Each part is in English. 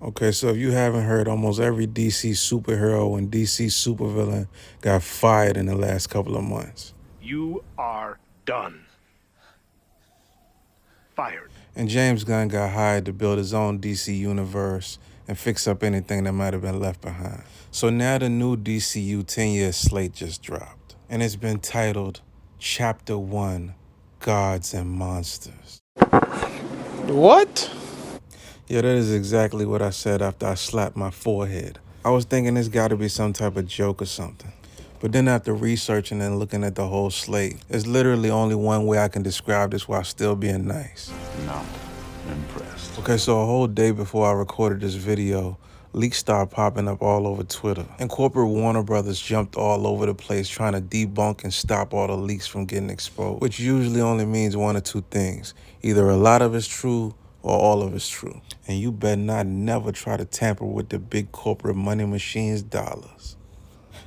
Okay, so if you haven't heard, almost every DC superhero and DC supervillain got fired in the last couple of months. You are done. Fired. And James Gunn got hired to build his own DC universe and fix up anything that might have been left behind. So now the new DCU 10-year slate just dropped, and it's been titled Chapter 1, Gods and Monsters. What? Yeah, that is exactly what I said after I slapped my forehead. I was thinking this got to be some type of joke or something. But then after researching and looking at the whole slate, there's literally only one way I can describe this while still being nice. Not impressed. Okay, so a whole day before I recorded this video, leaks started popping up all over Twitter. And corporate Warner Brothers jumped all over the place trying to debunk and stop all the leaks from getting exposed, which usually only means one or two things. Either a lot of it's true or all of it's true. And you better not never try to tamper with the big corporate money machine's dollars.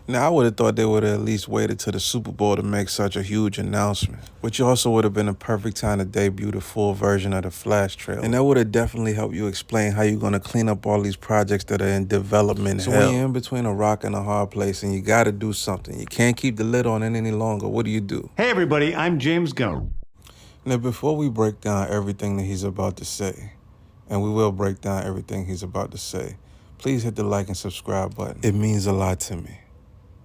Now, I would have thought they would have at least waited till the Super Bowl to make such a huge announcement, which also would have been a perfect time to debut the full version of the Flash trailer. And that would have definitely helped you explain how you're going to clean up all these projects that are in development. So when you're in between a rock and a hard place and you got to do something, you can't keep the lid on it any longer, what do? Hey everybody, I'm James Gunn. Now, before we break down everything that he's about to say, and we will break down everything he's about to say, please hit the like and subscribe button. It means a lot to me.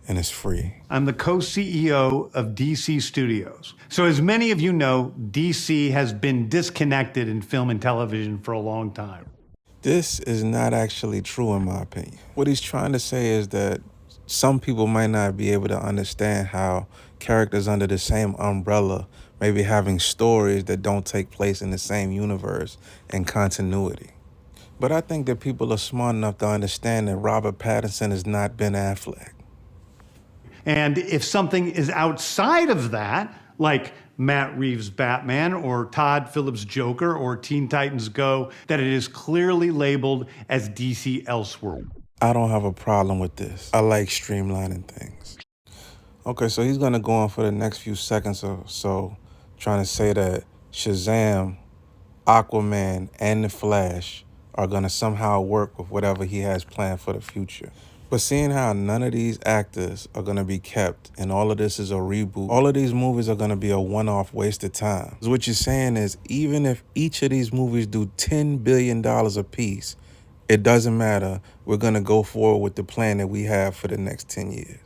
And it's free. I'm the co-CEO of DC Studios. So as many of you know, DC has been disconnected in film and television for a long time. This is not actually true in my opinion. What he's trying to say is that some people might not be able to understand how characters under the same umbrella may be having stories that don't take place in the same universe and continuity. But I think that people are smart enough to understand that Robert Pattinson is not Ben Affleck. And if something is outside of that, like Matt Reeves' Batman or Todd Phillips' Joker or Teen Titans Go, that it is clearly labeled as DC Elseworld. I don't have a problem with this. I like streamlining things. Okay, so he's gonna go on for the next few seconds or so trying to say that Shazam, Aquaman, and The Flash are gonna somehow work with whatever he has planned for the future. But seeing how none of these actors are gonna be kept and all of this is a reboot, all of these movies are gonna be a one-off waste of time. So what you're saying is even if each of these movies do $10 billion a piece, it doesn't matter. We're gonna go forward with the plan that we have for the next 10 years.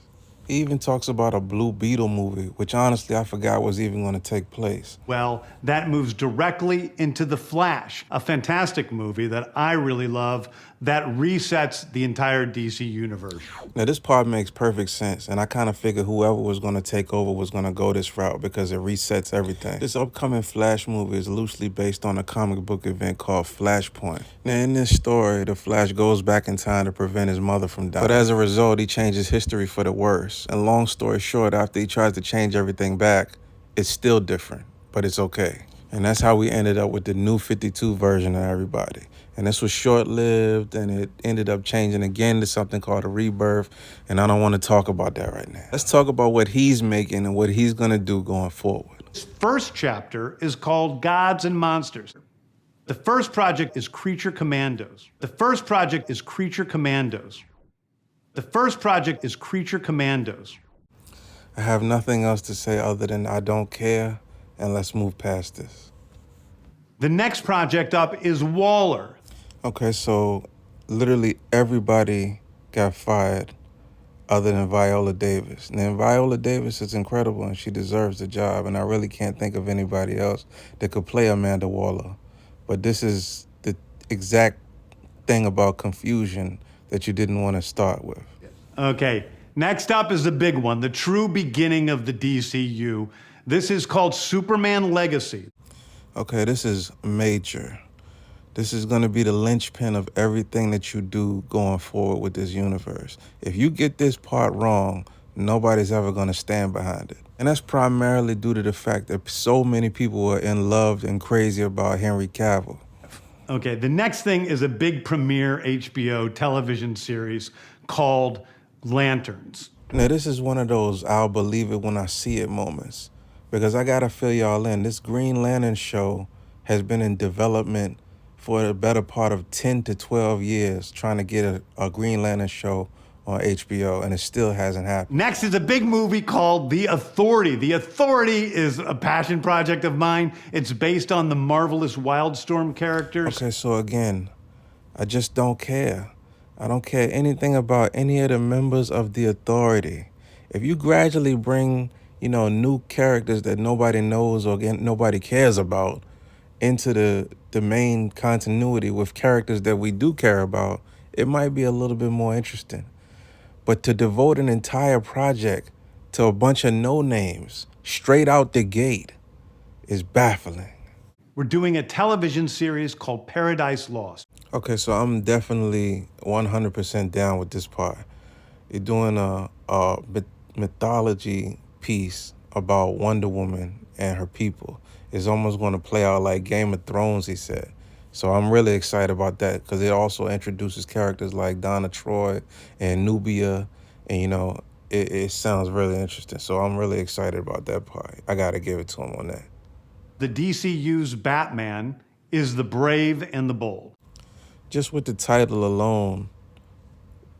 He even talks about a Blue Beetle movie, which honestly I forgot was even gonna take place. Well, that moves directly into The Flash, a fantastic movie that I really love that resets the entire DC universe. Now this part makes perfect sense, and I kind of figured whoever was gonna take over was gonna go this route because it resets everything. This upcoming Flash movie is loosely based on a comic book event called Flashpoint. Now in this story, the Flash goes back in time to prevent his mother from dying. But as a result, he changes history for the worse. And long story short, after he tries to change everything back, it's still different, but it's okay. And that's how we ended up with the new 52 version of everybody. And this was short-lived, and it ended up changing again to something called a rebirth, and I don't want to talk about that right now. Let's talk about what he's making and what he's going to do going forward. This first chapter is called Gods and Monsters. The first project is Creature Commandos. The first project is Creature Commandos. The first project is Creature Commandos. I have nothing else to say other than I don't care, and let's move past this. The next project up is Waller. Okay, so literally everybody got fired other than Viola Davis. Now, Viola Davis is incredible and she deserves the job, and I really can't think of anybody else that could play Amanda Waller. But this is the exact thing about confusion that you didn't want to start with. Okay, next up is the big one, the true beginning of the DCU. This is called Superman Legacy. Okay, this is major. This is going to be the linchpin of everything that you do going forward with this universe. If you get this part wrong, nobody's ever going to stand behind it. And that's primarily due to the fact that so many people are in love and crazy about Henry Cavill. Okay, the next thing is a big premiere HBO television series called Lanterns. Now, this is one of those I'll believe it when I see it moments. Because I got to fill y'all in. This Green Lantern show has been in development for the better part of 10 to 12 years trying to get a Green Lantern show on HBO, and it still hasn't happened. Next is a big movie called The Authority. The Authority is a passion project of mine. It's based on the marvelous Wildstorm characters. Okay, so again, I just don't care. I don't care anything about any of the members of the Authority. If you gradually bring, new characters that nobody knows or nobody cares about into the main continuity with characters that we do care about, it might be a little bit more interesting. But to devote an entire project to a bunch of no-names straight out the gate is baffling. We're doing a television series called Paradise Lost. Okay, so I'm definitely 100% down with this part. You're doing a mythology piece about Wonder Woman and her people. It's almost going to play out like Game of Thrones, he said. So I'm really excited about that because it also introduces characters like Donna Troy and Nubia, and it sounds really interesting. So I'm really excited about that part. I got to give it to him on that. The DCU's Batman is the brave and the bold. Just with the title alone,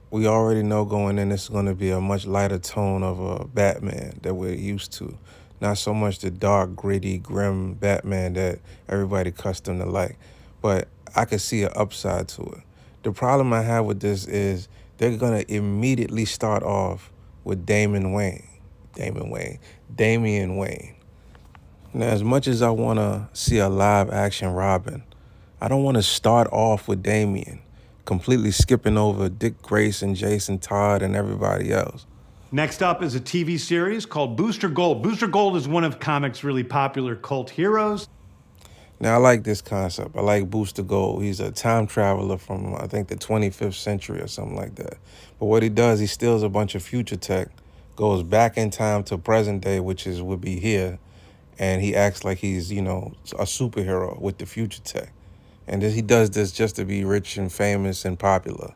we already know going in it's going to be a much lighter tone of a Batman that we're used to. Not so much the dark, gritty, grim Batman that everybody accustomed to like. But I could see an upside to it. The problem I have with this is they're going to immediately start off with Damian Wayne. Now, as much as I want to see a live-action Robin, I don't want to start off with Damian, completely skipping over Dick Grayson, Jason Todd, and everybody else. Next up is a TV series called Booster Gold. Booster Gold is one of comics' really popular cult heroes. Now, I like this concept. I like Booster Gold. He's a time traveler from, I think, the 25th century or something like that. But what he does, he steals a bunch of future tech, goes back in time to present day, which would be here, and he acts like he's, a superhero with the future tech. And he does this just to be rich and famous and popular.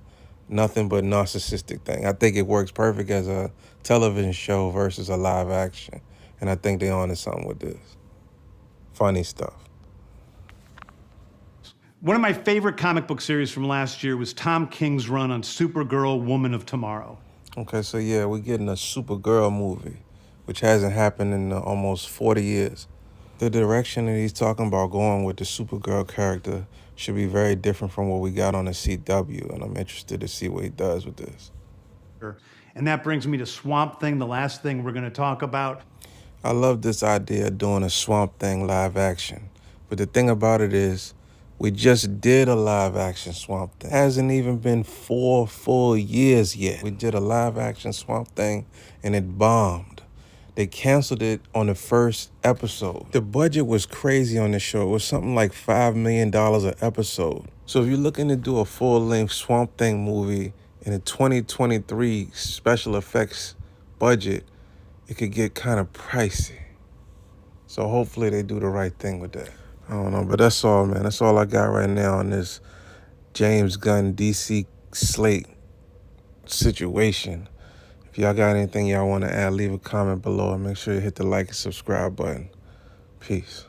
Nothing but narcissistic thing. I think it works perfect as a television show versus a live action. And I think they're onto something with this. Funny stuff. One of my favorite comic book series from last year was Tom King's run on Supergirl, Woman of Tomorrow. Okay, so yeah, we're getting a Supergirl movie, which hasn't happened in almost 40 years. The direction that he's talking about going with the Supergirl character should be very different from what we got on the CW, and I'm interested to see what he does with this. And that brings me to Swamp Thing, the last thing we're going to talk about. I love this idea of doing a Swamp Thing live action, but the thing about it is, we just did a live action Swamp Thing. It hasn't even been 4 full years yet. We did a live action Swamp Thing and it bombed. They canceled it on the first episode. The budget was crazy on the show. It was something like $5 million an episode. So if you're looking to do a full-length Swamp Thing movie in a 2023 special effects budget, it could get kind of pricey. So hopefully they do the right thing with that. I don't know, but that's all, man. That's all I got right now on this James Gunn DC slate situation. If y'all got anything y'all want to add, leave a comment below and make sure you hit the like and subscribe button. Peace.